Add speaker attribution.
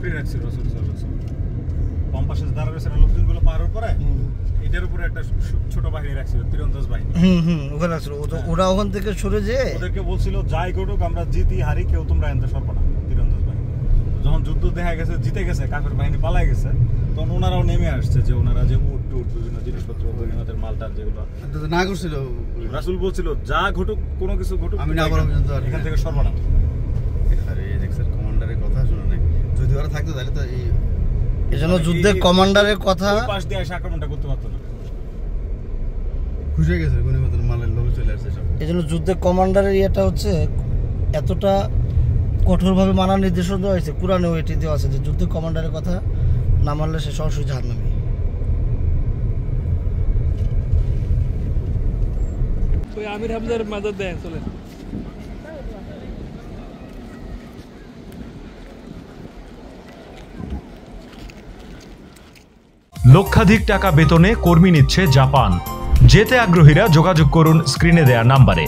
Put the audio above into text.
Speaker 1: উঠে রাখছে রাসূল সাল্লাল্লাহু আলাইহি ওয়াসাল্লাম। বাম পাশে দাঁড়া রয়েছে লোকজনগুলো পার করে এটার উপরে একটা ছোট বাহিনী রাখছিল, তীরন্দাজ বাহিনী।
Speaker 2: ওখানে আসলো ওরা ওখান থেকে সরে যে
Speaker 1: ওদেরকে বলছিল যাই ঘটুক আমরা জিতি হারি কেউ তোমরা এনতে সরব না। তীরন্দাজ বাহিনী যখন যুদ্ধ দেখা গেছে জিতে গেছে, কাফের বাহিনী পালাই গেছে, তখন ওনারাও নেমে আসছে যে ওনারা যে উট টুট বিভিন্ন জিনিসপত্র ওদের মালটাল যেগুলো
Speaker 3: না করছিল।
Speaker 1: রাসূল বলছিল যা ঘটুক কোনো কিছু ঘটুক
Speaker 3: আমি না বলা পর্যন্ত
Speaker 1: এখান থেকে সরব না।
Speaker 3: আরে দেখছেন কমান্ডারের কথা শুনে নাই, যদি ওরা থাকতো তাহলে তো
Speaker 2: এই জন্য যুদ্ধে কমান্ডারের কথা
Speaker 1: পাশ দিয়ে এসে আক্রমণটা করতে পারতো না।
Speaker 3: খুঁজে গেছে কোন মতন মালের লোক চলে আসছে সব।
Speaker 2: এই জন্য যুদ্ধে কমান্ডারের ইয়েটা হচ্ছে এতটা কঠোরভাবে মানার নির্দেশনা দেওয়া হয়েছে, কোরআনেও এটি দেওয়া আছে যে যুদ্ধে কমান্ডারের কথা না মানলে সে সরাসরি জাহান্নামী।
Speaker 4: আমির হামজার মাজার দেন চলেন।
Speaker 5: লক্ষাধিক টাকা বেতনে কর্মী নিচ্ছে জাপান। যেতে আগ্রহীরা যোগাযোগ করুন স্ক্রিনে দেয়া নাম্বারে।